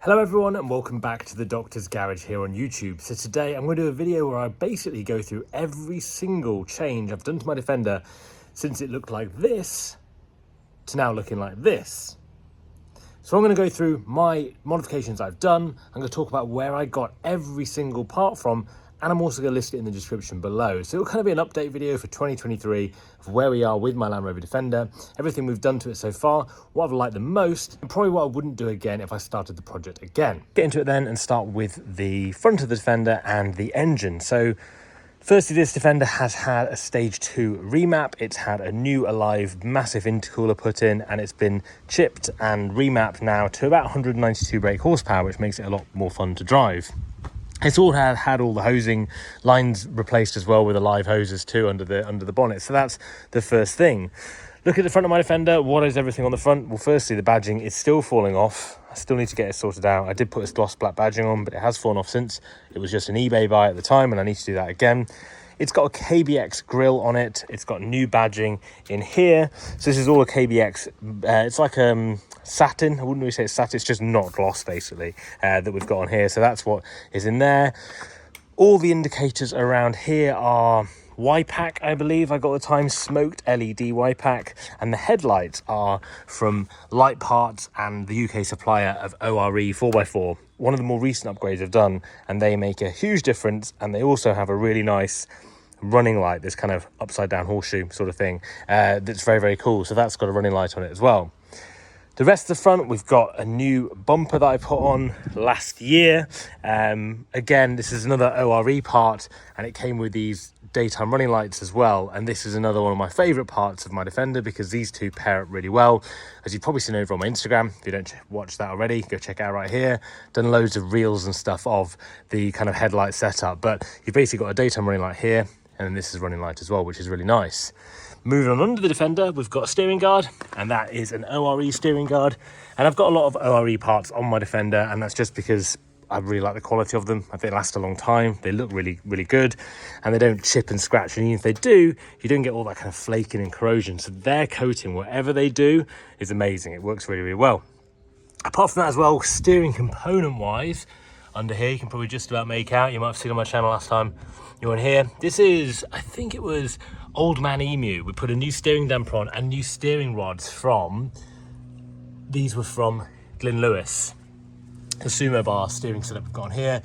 Hello everyone and welcome back to the Doctor's Garage here on YouTube. So today I'm going to do a video where I basically go through every single change I've done to my Defender since it looked like this to now looking like this. So I'm going to go through my modifications I've done. I'm going to talk about where I got every single part from, and I'm also going to list it in the description below. So it'll kind of be an update video for 2023 of where we are with my Land Rover Defender, everything we've done to it so far, what I've liked the most, and probably what I wouldn't do again if I started the project again. Get into it then and start with the front of the Defender and the engine. So firstly, this Defender has had a stage 2 remap. It's had a new alive massive intercooler put in, and it's been chipped and remapped now to about 192 brake horsepower, which makes it a lot more fun to drive. It's all had all the hosing lines replaced as well with the live hoses too under the bonnet. So that's the first thing. Look at the front of my Defender. What is everything on the front? Well, firstly, the badging is still falling off. I still need to get it sorted out. I did put this gloss black badging on, but it has fallen off since. It was just an eBay buy at the time, and I need to do that again. It's got a KBX grille on it. It's got new badging in here. So this is all a KBX. It's like satin. I wouldn't really say it's satin. It's just not gloss, basically, that we've got on here. So that's what is in there. All the indicators around here are Y-Pack, I believe. I got the time smoked LED Y-Pack, and the headlights are from Light Parts and the UK supplier of ORE 4x4. One of the more recent upgrades I've done, and they make a huge difference. And they also have a really nice running light, this kind of upside down horseshoe sort of thing, that's very, very cool. So that's got a running light on it as well. The rest of the front, we've got a new bumper that I put on last year. Again, this is another ORE part, and it came with these daytime running lights as well. And this is another one of my favorite parts of my Defender because these two pair up really well. As you've probably seen over on my Instagram, if you don't watch that already, go check it out right here. Done loads of reels and stuff of the kind of headlight setup, but you've basically got a daytime running light here, and then this is running light as well, which is really nice. Moving on under the Defender, we've got a steering guard, and that is an ORE steering guard. And I've got a lot of ORE parts on my Defender, and that's just because I really like the quality of them. I think they last a long time. They look really, really good, and they don't chip and scratch. And even if they do, you don't get all that kind of flaking and corrosion. So their coating, whatever they do, is amazing. It works really, really well. Apart from that as well, steering component-wise, under here, you can probably just about make out. You might have seen on my channel last time you were in here. This is, I think it was Old Man Emu. We put a new steering damper on and new steering rods from, these were from Glyn Lewis. The Sumo bar steering setup we've got on here.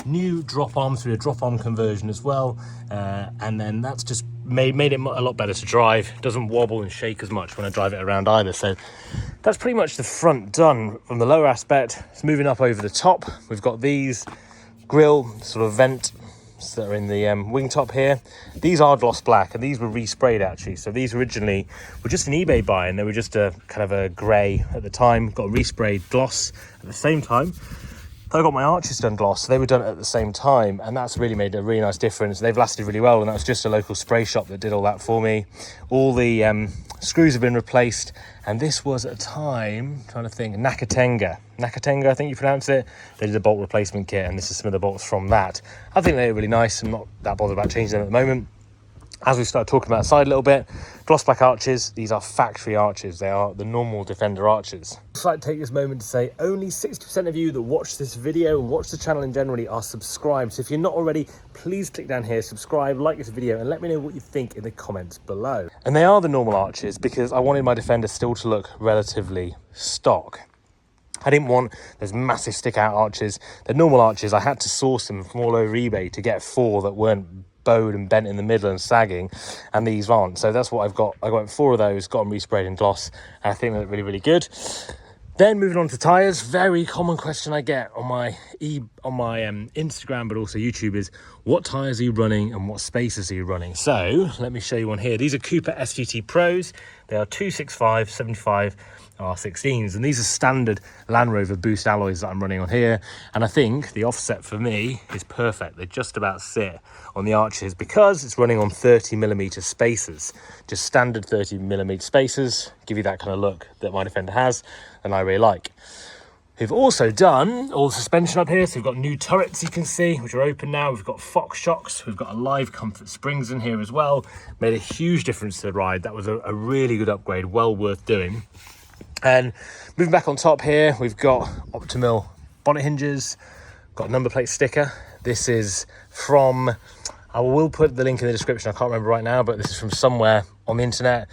New drop arm through a drop arm conversion as well. And then that's just made it a lot better to drive. It doesn't wobble and shake as much when I drive it around either. So that's pretty much the front done from the lower aspect. It's moving up over the top. We've got these grille sort of vent that are in the wing top here. These are gloss black, and these were resprayed actually. So these originally were just an eBay buy, and they were just a kind of a grey at the time. Got resprayed gloss at the same time. I got my arches done gloss, so they were done at the same time, and that's really made a really nice difference. They've lasted really well, and that was just a local spray shop that did all that for me. All the screws have been replaced, and this was at a time, trying to think, Nakatenga, I think you pronounce it. They did a bolt replacement kit, and this is some of the bolts from that. I think they're really nice. I'm not that bothered about changing them at the moment. As we start talking about the side a little bit, gloss black arches. These are factory arches. They are the normal Defender arches. I'd just like to take this moment to say only 60% of you that watch this video and watch the channel in generally are subscribed. So if you're not already, please click down here, subscribe, like this video, and let me know what you think in the comments below. And they are the normal arches because I wanted my Defender still to look relatively stock. I didn't want those massive stick out arches. They're normal arches. I had to source them from all over eBay to get 4 that weren't bowed and bent in the middle and sagging, and these aren't. So that's what I've got. I got 4 of those, got them resprayed in gloss, and I think they look really, really good. Then moving on to tyres, very common question I get on my Instagram, but also YouTube is, what tyres are you running and what spaces are you running? So let me show you one here. These are Cooper SGT Pros. They are 265 75 R16s, and these are standard Land Rover Boost alloys that I'm running on here. And I think the offset for me is perfect. They just about sit on the arches because it's running on 30mm spacers, just standard 30mm spacers, give you that kind of look that my Defender has, and I really like. We've also done all the suspension up here, so we've got new turrets you can see, which are open now. We've got Fox shocks, we've got Alive Comfort springs in here as well. Made a huge difference to the ride. That was a really good upgrade, well worth doing. And moving back on top here, we've got Optimill bonnet hinges, got a number plate sticker. This is from, I will put the link in the description, I can't remember right now, but this is from somewhere on the internet.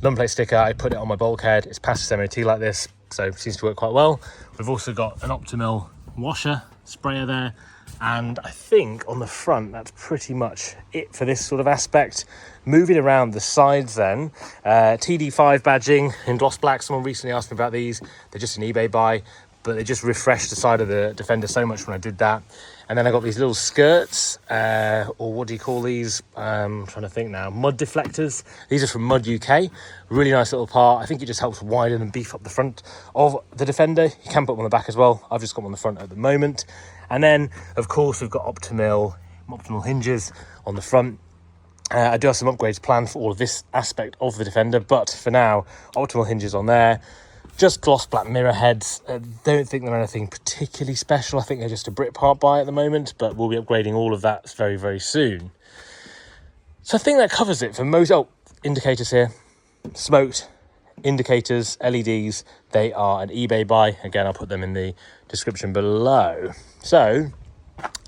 Number plate sticker, I put it on my bulkhead. It's passed its MOT like this, so it seems to work quite well. We've also got an Optimill washer sprayer there, and I think on the front that's pretty much it for this sort of aspect. Moving around the sides then, TD5 badging in gloss black. Someone recently asked me about these. They're just an eBay buy, but they just refreshed the side of the Defender so much when I did that. And then I got these little skirts, or what do you call these? I'm trying to think now. Mud deflectors. These are from Mud UK. Really nice little part. I think it just helps widen and beef up the front of the Defender. You can put them on the back as well. I've just got them on the front at the moment. And then, of course, we've got Optimill hinges on the front. I do have some upgrades planned for all of this aspect of the Defender, but for now, Optimill hinges on there. Just gloss black mirror heads. Don't think they're anything particularly special. I think they're just a Brit part buy at the moment, but we'll be upgrading all of that very, very soon. So I think that covers it for most. Oh, indicators here. Smoked indicators, LEDs. They are an eBay buy. Again, I'll put them in the description below. So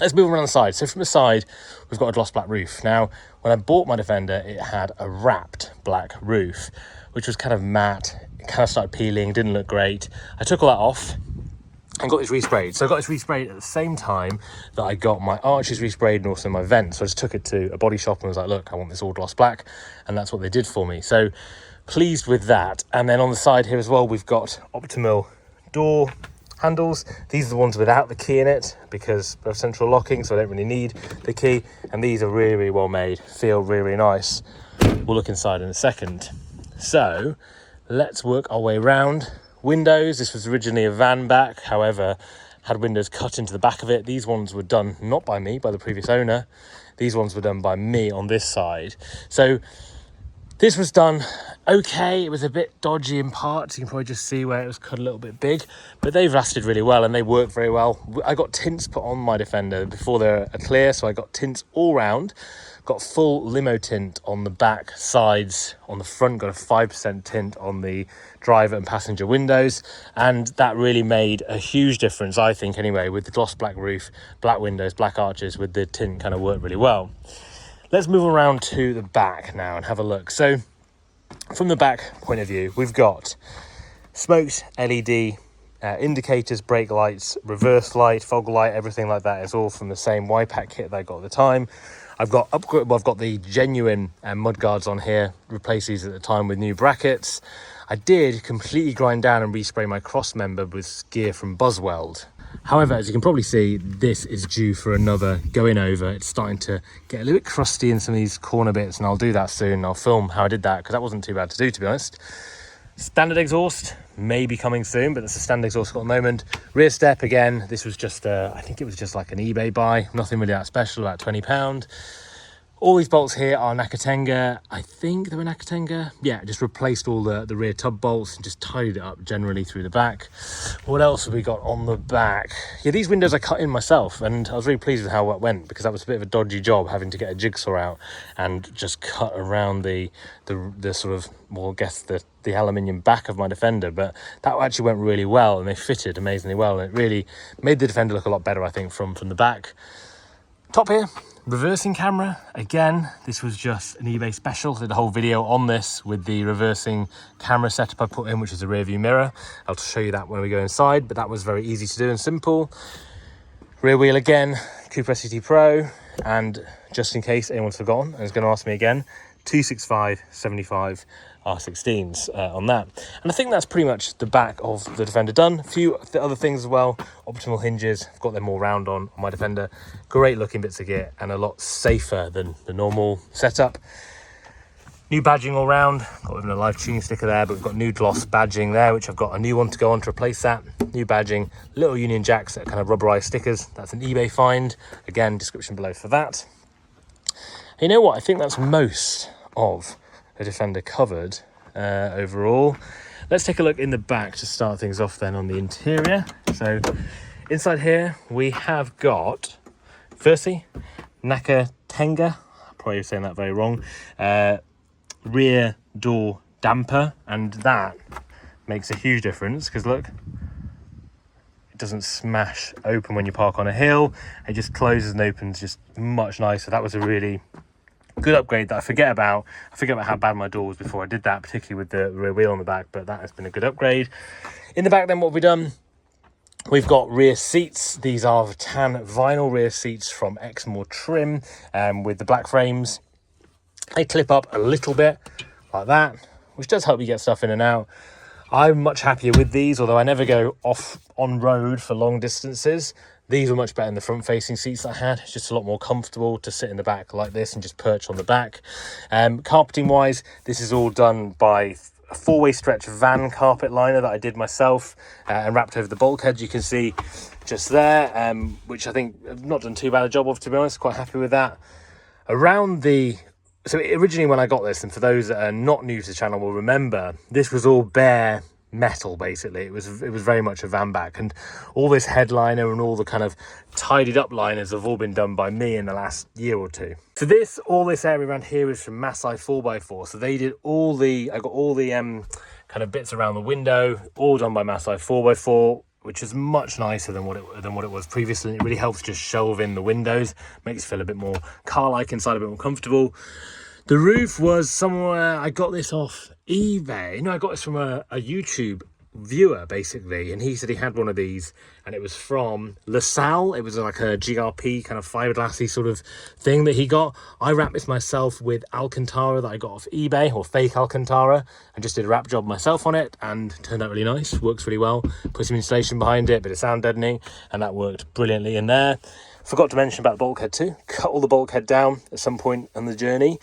let's move around the side. So from the side, we've got a gloss black roof. Now, when I bought my Defender, it had a wrapped black roof, which was kind of matte. It kind of started peeling, didn't look great. I took all that off and got this resprayed. So I got this resprayed at the same time that I got my arches resprayed and also my vents. So I just took it to a body shop and was like, look, I want this all gloss black. And that's what they did for me. So pleased with that. And then on the side here as well, we've got Optimill door handles. These are the ones without the key in it because of central locking, so I don't really need the key. And these are really, really well made, feel really, really nice. We'll look inside in a second. So let's work our way around. Windows, this was originally a van back, however, had windows cut into the back of it. These ones were done not by me, by the previous owner. These ones were done by me on this side. So this was done okay. It was a bit dodgy in parts. You can probably just see where it was cut a little bit big, but they've lasted really well and they work very well. I got tints put on my Defender before they're clear, so I got tints all round. Got full limo tint on the back sides. On the front, got a 5% tint on the driver and passenger windows, and that really made a huge difference, I think anyway, with the gloss black roof, black windows, black arches. With the tint kind of worked really well. Let's move around to the back now and have a look. So from the back point of view, we've got smoked LED indicators, brake lights, reverse light, fog light, everything like that is all from the same Y-Pack kit that I got at the time. I've got the genuine mud guards on here, replaced these at the time with new brackets. I did completely grind down and respray my cross member with gear from Buzzweld. However, as you can probably see, this is due for another going over. It's starting to get a little bit crusty in some of these corner bits, and I'll do that soon. I'll film how I did that because that wasn't too bad to do, to be honest. Standard exhaust may be coming soon, but that's a standard exhaust at the moment. Rear step, again, this was just I think it was just like an eBay buy, nothing really that special, about £20. All these bolts here are Nakatenga. I think they were Nakatenga. Yeah, just replaced all the rear tub bolts and just tidied it up generally through the back. What else have we got on the back? Yeah, these windows I cut in myself, and I was really pleased with how it went because that was a bit of a dodgy job having to get a jigsaw out and just cut around the sort of, well, I guess the aluminium back of my Defender, but that actually went really well and they fitted amazingly well, and it really made the Defender look a lot better, I think, from the back. Top here, reversing camera. Again, this was just an eBay special. I did a whole video on this with the reversing camera setup I put in, which is a rear view mirror. I'll show you that when we go inside, but that was very easy to do and simple. Rear wheel again, Cooper SCT Pro, and just in case anyone's forgotten and is going to ask me again, 265 75 R16s on that. And I think that's pretty much the back of the Defender done. A few other things as well. Optimal hinges, I've got them all round on my Defender. Great looking bits of gear and a lot safer than the normal setup. New badging all round, got even a live tuning sticker there, but we've got new gloss badging there, which I've got a new one to go on to replace that. New badging, little Union Jacks that are kind of rubberized stickers. That's an eBay find. Again, description below for that. And you know what? I think that's most of the Defender covered overall. Let's take a look in the back to start things off then on the interior. So inside here we have got, firstly, Nakatenga, I'm probably saying that very wrong, rear door damper, and that makes a huge difference because look, It doesn't smash open when you park on a hill. It just closes and opens just much nicer. That was a really good upgrade that I forget about how bad my door was before I did that, particularly with the rear wheel on the back, but that has been a good upgrade. In the back then, what have we done? We've got rear seats. These are tan vinyl rear seats from Exmoor trim with the black frames. They clip up a little bit like that, which does help you get stuff in and out. I'm much happier with these, although I never go off on road for long distances. These were much better than the front facing seats that I had. It's just a lot more comfortable to sit in the back like this and just perch on the back. Carpeting wise, this is all done by a 4-way stretch van carpet liner that I did myself and wrapped over the bulkhead. You can see just there, which I think I've not done too bad a job of, to be honest. Quite happy with that. So originally when I got this, and for those that are not new to the channel will remember, this was all bare metal basically. It was very much a van back, and all this headliner and all the kind of tidied up liners have all been done by me in the last year or two. So all this area around here is from Masai 4x4. So they did I got all the kind of bits around the window, all done by Masai 4x4, which is much nicer than what it was previously. It really helps just shelve in the windows, makes it feel a bit more car-like inside, a bit more comfortable. The roof was somewhere, I got this off eBay. No, I got this from a YouTube viewer, basically. And he said he had one of these, and it was from Lucari. It was like a GRP kind of fiberglassy sort of thing that he got. I wrapped this myself with Alcantara that I got off eBay, or fake Alcantara, and just did a wrap job myself on it, and turned out really nice. Works really well. Put some insulation behind it, bit of sound deadening, and that worked brilliantly in there. Forgot to mention about the bulkhead too. Cut all the bulkhead down at some point on the journey,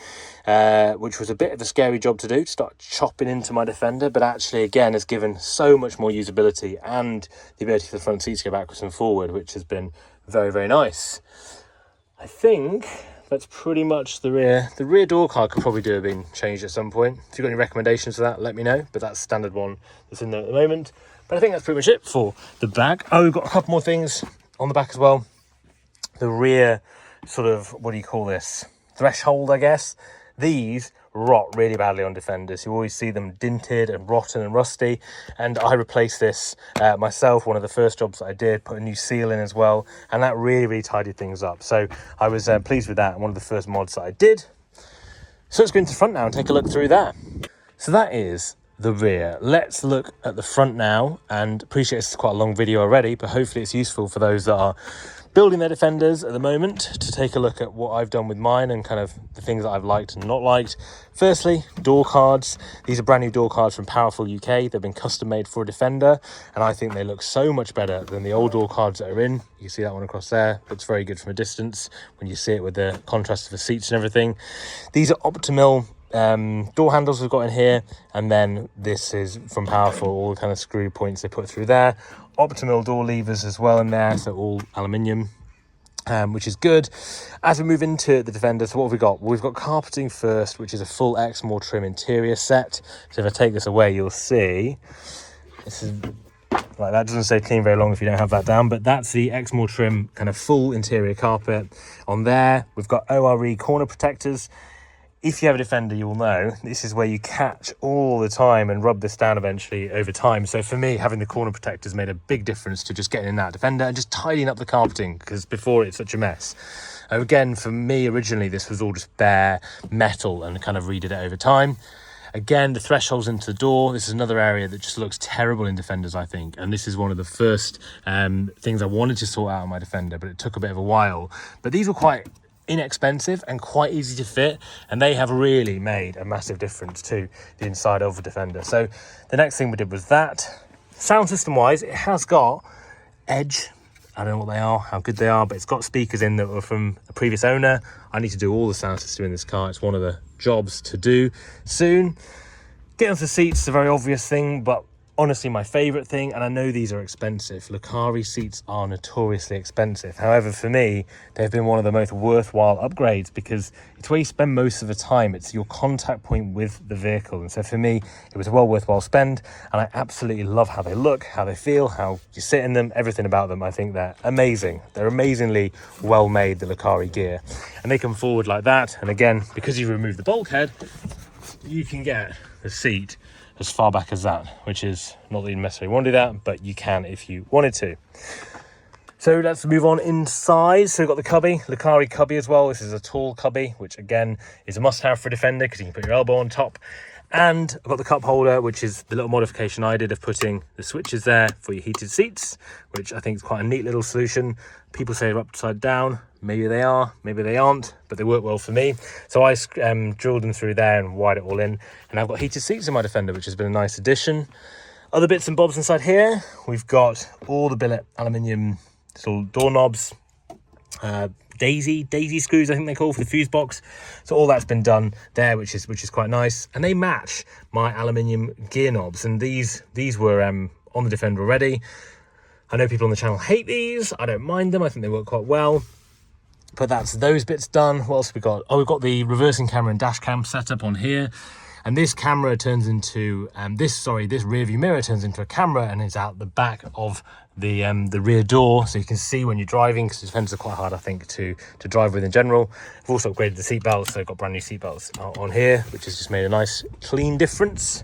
which was a bit of a scary job to do, to start chopping into my Defender, but actually again has given so much more usability and the ability for the front seats to go backwards and forward, which has been very, very nice. I think that's pretty much the rear. The rear door card could probably do have been changed at some point. If you've got any recommendations for that, let me know, but that's the standard one that's in there at the moment. But I think that's pretty much it for the back. Oh, we've got a couple more things on the back as well. The rear sort of, what do you call this, threshold, I guess. These rot really badly on Defenders. You always see them dinted and rotten and rusty, and I replaced this myself. One of the first jobs that I did, put a new seal in as well, and that really tidied things up. So I was pleased with that, and one of the first mods that I did. So let's go into the front now and take a look through that. So that is the rear. Let's look at the front now, and appreciate it's quite a long video already, but hopefully it's useful for those that are building their Defenders at the moment to take a look at what I've done with mine and kind of the things that I've liked and not liked. Firstly, door cards. These are brand new door cards from Powerful UK. They've been custom made for a Defender, and I think they look so much better than the old door cards that are in. You can see that one across there. Looks very good from a distance when you see it with the contrast of the seats and everything. These are Optimill door handles we've got in here, and then this is from Powerful, all the kind of screw points they put through there. Optimill door levers as well in there, so all aluminium, which is good. As we move into the Defender, so what have we got? Well, we've got carpeting first, which is a full Exmoor trim interior set. So if I take this away, you'll see this is like that. Doesn't stay clean very long if you don't have that down, but that's the Exmoor trim kind of full interior carpet on there. We've got ORE corner protectors. If you have a Defender, you will know this is where you catch all the time and rub this down eventually over time. So for me, having the corner protectors made a big difference to just getting in that Defender and just tidying up the carpeting, because before it's such a mess. Again, for me, originally, this was all just bare metal and kind of redid it over time. Again, the thresholds into the door. This is another area that just looks terrible in Defenders, I think. And this is one of the first things I wanted to sort out on my Defender, but it took a bit of a while. But these were quite inexpensive and quite easy to fit, and they have really made a massive difference to the inside of the Defender. So the next thing we did was that. Sound system wise, it has got Edge. I don't know what they are, how good they are, but it's got speakers in that were from a previous owner. I need to do all the sound system in this car. It's one of the jobs to do soon. Getting onto the seats is a very obvious thing, but honestly my favorite thing, and I know these are expensive. Lucari seats are notoriously expensive. However, for me, they've been one of the most worthwhile upgrades because it's where you spend most of the time. It's your contact point with the vehicle. And so for me, it was a well worthwhile spend, and I absolutely love how they look, how they feel, how you sit in them, everything about them. I think they're amazing. They're amazingly well made, the Lucari gear. And they come forward like that. And again, because you remove the bulkhead, you can get the seat as far back as that, which is not that you necessarily want to do that, but you can if you wanted to. So let's move on inside. So we've got the cubby, Lucari cubby as well. This is a tall cubby, which again is a must-have for a Defender because you can put your elbow on top. And I've got the cup holder, which is the little modification I did of putting the switches there for your heated seats, which I think is quite a neat little solution. People say they're upside down. Maybe they are, maybe they aren't, but they work well for me. So I drilled them through there and wired it all in. And I've got heated seats in my Defender, which has been a nice addition. Other bits and bobs inside here. We've got all the billet aluminium little doorknobs, daisy screws, I think they call, for the fuse box. So all that's been done there, which is quite nice. And they match my aluminium gear knobs. And these were on the Defender already. I know people on the channel hate these. I don't mind them. I think they work quite well. But that's those bits done. What else have we got? Oh, we've got the reversing camera and dash cam set up on here. And this camera turns into, this rear view mirror turns into a camera and is out the back of the rear door. So you can see when you're driving, because Defenders are quite hard, I think, to drive with in general. I've also upgraded the seat belts, so I've got brand new seat belts on here, which has just made a nice clean difference.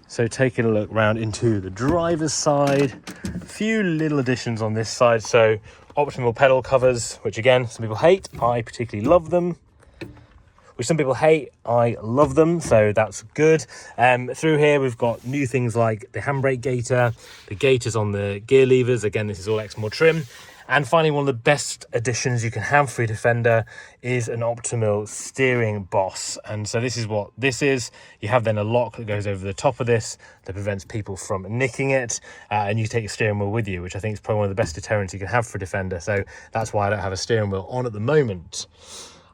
So taking a look around into the driver's side, a few little additions on this side. So Optimill pedal covers, which again, some people hate. I particularly love them. Which some people hate, I love them, so that's good. Through here, we've got new things like the handbrake gaiter, the gaiters on the gear levers. Again, this is all Exmoor trim. And finally, one of the best additions you can have for your Defender is an Optimill steering boss. And so this is what this is. You have then a lock that goes over the top of this that prevents people from nicking it. And you take your steering wheel with you, which I think is probably one of the best deterrents you can have for a Defender. So that's why I don't have a steering wheel on at the moment.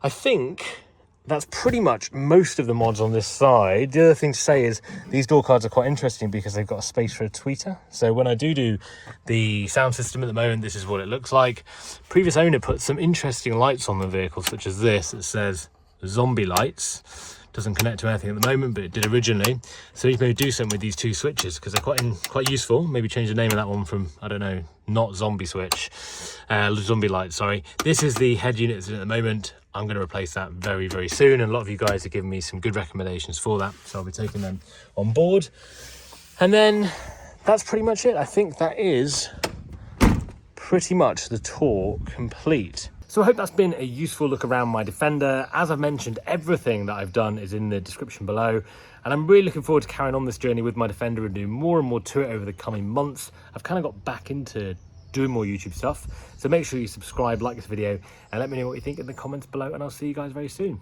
I think that's pretty much most of the mods on this side. The other thing to say is these door cards are quite interesting because they've got a space for a tweeter. So when I do the sound system at the moment, this is what it looks like. Previous owner put some interesting lights on the vehicle, such as this. It says zombie lights. Doesn't connect to anything at the moment, but it did originally. So you may do something with these two switches because they're quite useful. Maybe change the name of that one from, I don't know, not zombie switch, zombie light, sorry. This is the head unit that's in at the moment. I'm going to replace that very, very soon. And a lot of you guys have given me some good recommendations for that. So I'll be taking them on board. And then that's pretty much it. I think that is pretty much the tour complete. So I hope that's been a useful look around my Defender. As I've mentioned, everything that I've done is in the description below. And I'm really looking forward to carrying on this journey with my Defender and doing more and more to it over the coming months. I've kind of got back into doing more YouTube stuff. So make sure you subscribe, like this video, and let me know what you think in the comments below, and I'll see you guys very soon.